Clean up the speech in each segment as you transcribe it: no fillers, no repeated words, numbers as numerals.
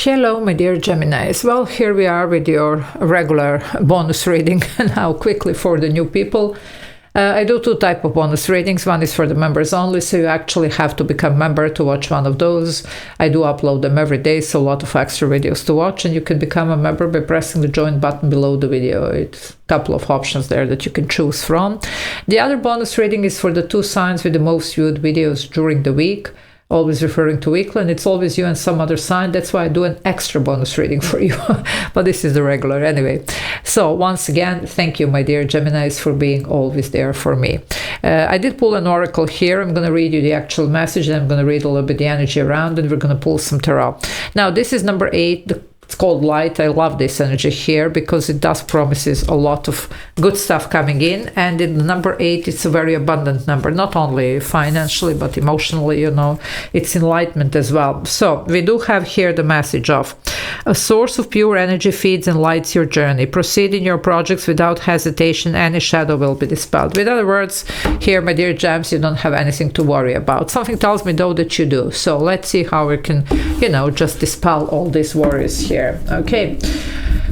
Hello, my dear Geminis. Well, here we are with your regular bonus reading. Now, quickly for the new people. I do two types of bonus readings. One is for the members only, so you actually have to become a member to watch one of those. I do upload them every day, so a lot of extra videos to watch, and you can become a member by pressing the join button below the video. It's a couple of options there that you can choose from. The other bonus reading is for the two signs with the most viewed videos during the week. Always referring to weekly, and it's always you and some other sign. That's why I do an extra bonus reading for you. But this is the regular anyway. So once again, thank you, my dear Geminis, for being always there for me. I did pull an oracle here. I'm going to read you the actual message, and I'm going to read a little bit the energy around, and we're going to pull some tarot. Now, this is number 8. It's called light. I love this energy here because it does promises a lot of good stuff coming in. And in the number 8, it's a very abundant number, not only financially, but emotionally, you know, it's enlightenment as well. So we do have here the message of a source of pure energy feeds and lights your journey. Proceed in your projects without hesitation. Any shadow will be dispelled. With other words, here, my dear gems, you don't have anything to worry about. Something tells me, though, that you do. So let's see how we can, you know, just dispel all these worries here. Okay,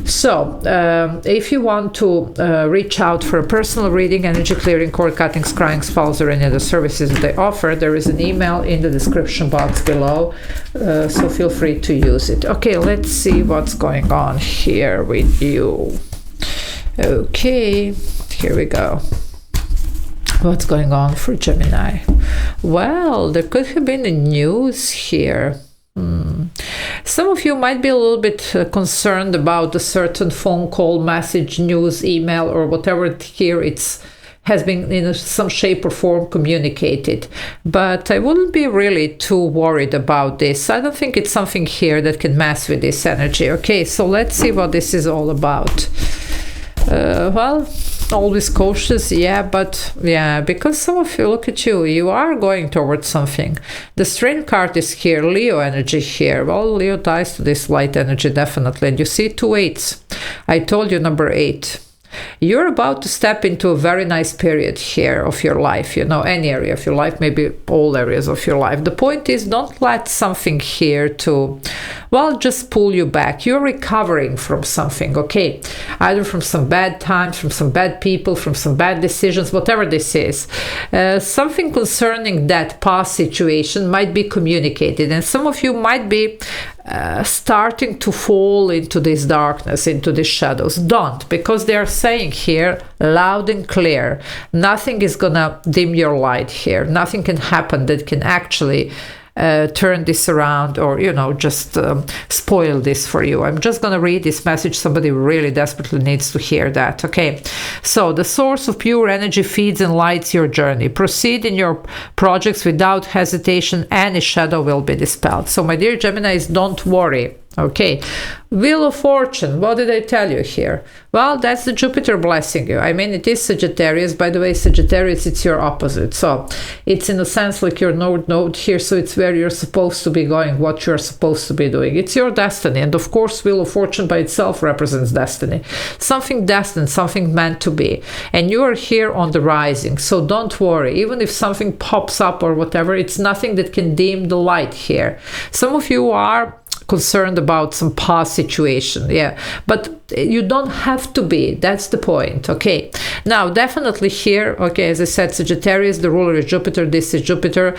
so if you want to reach out for a personal reading, energy clearing, cord cutting, scrying, spells, or any other services that they offer, there is an email in the description box below, so feel free to use it. Okay, let's see what's going on here with you. Okay, here we go. What's going on for Gemini? Well, there could have been a news here. Some of you might be a little bit concerned about a certain phone call, message, news, email, or whatever here has been in some shape or form communicated. But I wouldn't be really too worried about this. I don't think it's something here that can mess with this energy. Okay, so let's see what this is all about. Well, always cautious, yeah, but yeah, because some of you, look at you, you are going towards something. The Strength card is here, Leo energy here. Well, Leo ties to this light energy, definitely. And you see 2 8s. I told you number 8. You're about to step into a very nice period here of your life, you know, any area of your life, maybe all areas of your life. The point is, don't let something here to, well, just pull you back. You're recovering from something, okay? Either from some bad times, from some bad people, from some bad decisions, whatever this is. Something concerning that past situation might be communicated, and some of you might be starting to fall into this darkness, into these shadows. Don't, because they are saying here loud and clear, nothing is gonna dim your light here. Nothing can happen that can actually turn this around, or, you know, just spoil this for you. I'm just gonna read this message. Somebody really desperately needs to hear that. Okay, so the source of pure energy feeds and lights your journey. Proceed in your projects without hesitation. Any shadow will be dispelled. So, my dear Geminis, don't worry. Okay, Wheel of Fortune, what did I tell you here? Well, that's the Jupiter blessing you. I mean, it is Sagittarius. By the way, Sagittarius, it's your opposite. So it's in a sense like your node here. So it's where you're supposed to be going, what you're supposed to be doing. It's your destiny. And of course, Wheel of Fortune by itself represents destiny. Something destined, something meant to be. And you are here on the rising. So don't worry. Even if something pops up or whatever, it's nothing that can dim the light here. Some of you are concerned about some past situation, yeah, but you don't have to be. That's the point. Okay, now definitely here, okay, as I said, Sagittarius, the ruler is Jupiter. This is Jupiter,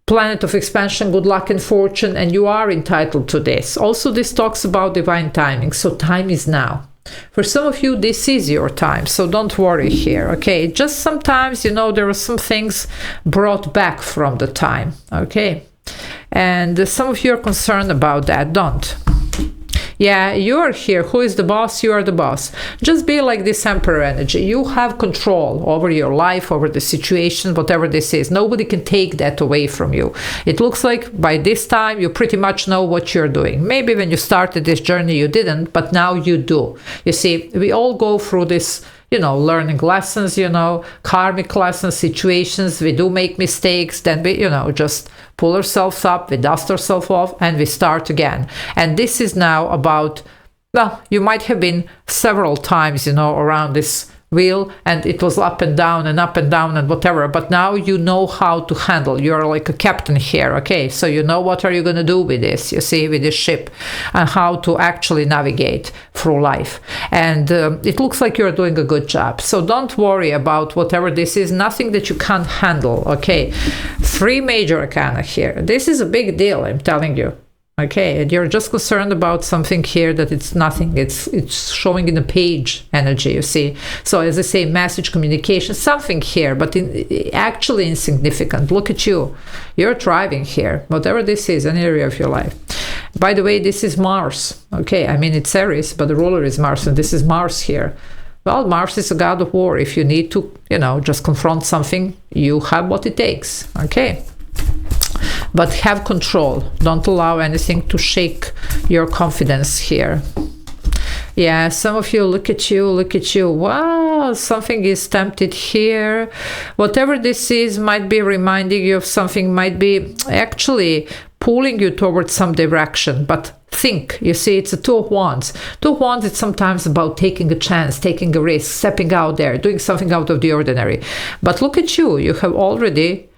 planet of expansion, good luck and fortune, and you are entitled to this. Also, this talks about divine timing, so time is now. For some of you, this is your time, so don't worry here, okay? Just sometimes, you know, there are some things brought back from the time, okay? And some of you are concerned about that. Don't. Yeah, you are here. Who is the boss? You are the boss. Just be like this Emperor energy. You have control over your life, over the situation, whatever this is. Nobody can take that away from you. It looks like by this time you pretty much know what you're doing. Maybe when you started this journey you didn't, but now you do. You see, we all go through this, you know, learning lessons, you know, karmic lessons, situations. We do make mistakes, then we, you know, just pull ourselves up, we dust ourselves off, and we start again. And this is now about, well, you might have been several times, you know, around this wheel, and it was up and down and whatever, but now you know how to handle. You're like a captain here, okay? So you know what are you going to do with this, you see, with this ship, and how to actually navigate through life. And it looks like you're doing a good job. So don't worry about whatever this is, nothing that you can't handle, okay? 3 major arcana here. This is a big deal, I'm telling you. Okay, and you're just concerned about something here that it's nothing. It's showing in a page energy, you see. So as I say, message, communication, something here, but actually insignificant. Look at you. You're thriving here, whatever this is, an area of your life. By the way, this is Mars. Okay, I mean, it's Aries, but the ruler is Mars, and this is Mars here. Well, Mars is a god of war. If you need to, just confront something, you have what it takes. Okay. But have control. Don't allow anything to shake your confidence here. Yeah, some of you, look at you. Wow, something is tempted here. Whatever this is might be reminding you of something, might be actually pulling you towards some direction. But think, you see, it's a 2 of Wands. 2 of Wands, it's sometimes about taking a chance, taking a risk, stepping out there, doing something out of the ordinary. But look at you. You have already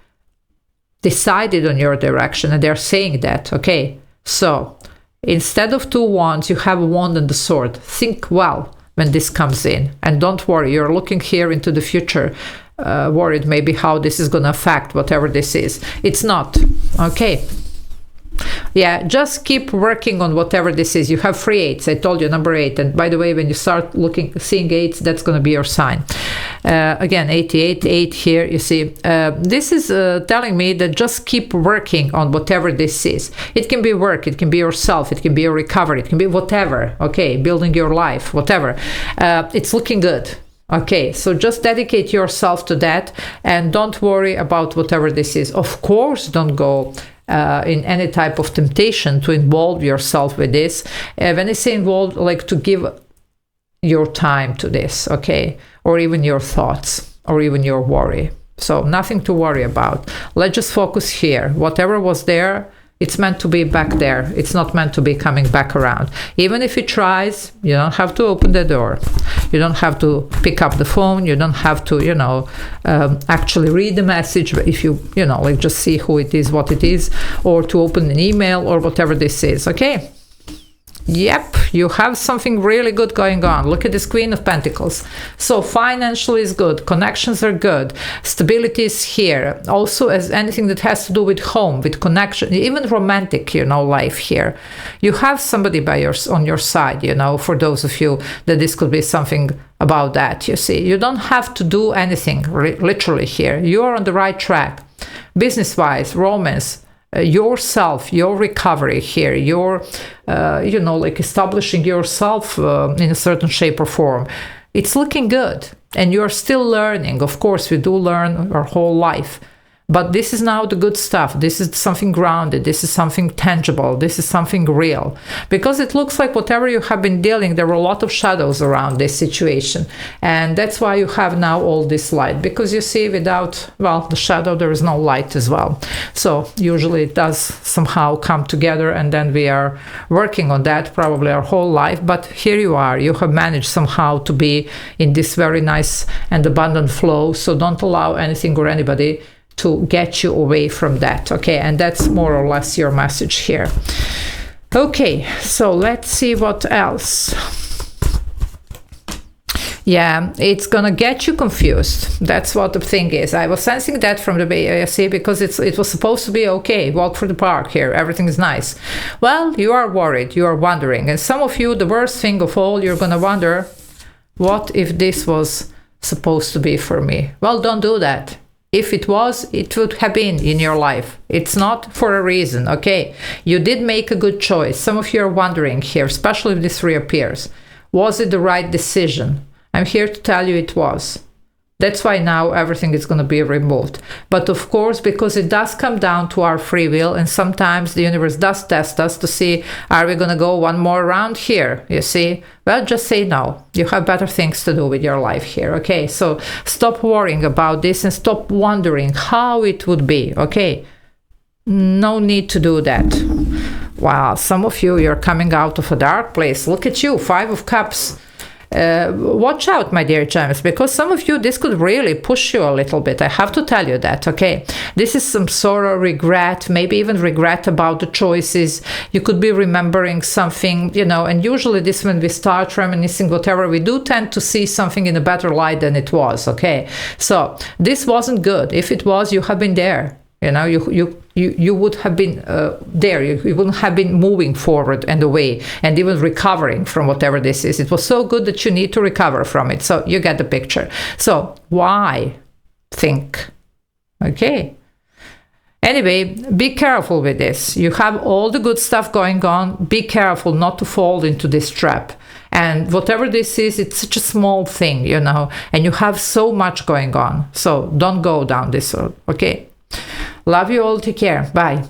decided on your direction, and they're saying that, okay? So instead of 2 wands, you have a wand and a sword. Think well when this comes in, and don't worry, you're looking here into the future, worried maybe how this is going to affect whatever this is. It's not, okay? Yeah, just keep working on whatever this is. You have 3 8s. I told you, number 8. And by the way, when you start seeing 8s, that's going to be your sign. Again, 88, 8 here, you see. This is telling me that just keep working on whatever this is. It can be work, it can be yourself, it can be your recovery, it can be whatever, okay? Building your life, whatever. It's looking good. Okay, so just dedicate yourself to that, and don't worry about whatever this is. Of course, don't go in any type of temptation to involve yourself with this. When I say involved, like to give your time to this, okay? Or even your thoughts, or even your worry. So nothing to worry about. Let's just focus here. Whatever was there, it's meant to be back there. It's not meant to be coming back around. Even if it tries, you don't have to open the door. You don't have to pick up the phone. You don't have to, actually read the message. If you, like just see who it is, what it is, or to open an email or whatever this is, okay? Yep, you have something really good going on. Look at this Queen of Pentacles. So financially is good, connections are good, stability is here. Also, as anything that has to do with home, with connection, even romantic, life here. You have somebody on your side, for those of you that this could be something about that, you see. You don't have to do anything, literally here. You are on the right track. Business-wise, romance, yourself, your recovery here, your like establishing yourself in a certain shape or form. It's looking good, and you're still learning. Of course, we do learn our whole life, but this is now the good stuff. This is something grounded. This is something tangible. This is something real, because it looks like whatever you have been dealing, there were a lot of shadows around this situation, and that's why you have now all this light, because you see, without, the shadow, there is no light as well. So usually it does somehow come together, and then we are working on that probably our whole life. But here you are, you have managed somehow to be in this very nice and abundant flow. So don't allow anything or anybody to get you away from that, okay? And that's more or less your message here. Okay, so let's see what else. Yeah, it's gonna get you confused. That's what the thing is. I was sensing that from the BASC, because it was supposed to be okay, walk through the park here, everything is nice. Well, you are worried, you are wondering. And some of you, the worst thing of all, you're gonna wonder, what if this was supposed to be for me? Well, don't do that. If it was, it would have been in your life. It's not for a reason, okay? You did make a good choice. Some of you are wondering here, especially if this reappears. Was it the right decision? I'm here to tell you it was. That's why now everything is going to be removed. But of course, because it does come down to our free will, and sometimes the universe does test us to see, are we going to go one more round here? You see? Well, just say no. You have better things to do with your life here, okay? So stop worrying about this and stop wondering how it would be, okay? No need to do that. Wow, some of you, you're coming out of a dark place. Look at you, 5 of Cups. watch out, my dear gems, because some of you, this could really push you a little bit. I have to tell you that, okay? This is some sorrow, regret, maybe even regret about the choices. You could be remembering something, you know, and usually this, when we start reminiscing, whatever, we do tend to see something in a better light than it was, okay? So this wasn't good. If it was, you have been there. You know, you would have been there. You wouldn't have been moving forward and away and even recovering from whatever this is. It was so good that you need to recover from it. So you get the picture. So why think? Okay. Anyway, be careful with this. You have all the good stuff going on. Be careful not to fall into this trap. And whatever this is, it's such a small thing, you know, and you have so much going on. So don't go down this road. Okay. Love you all. Take care. Bye.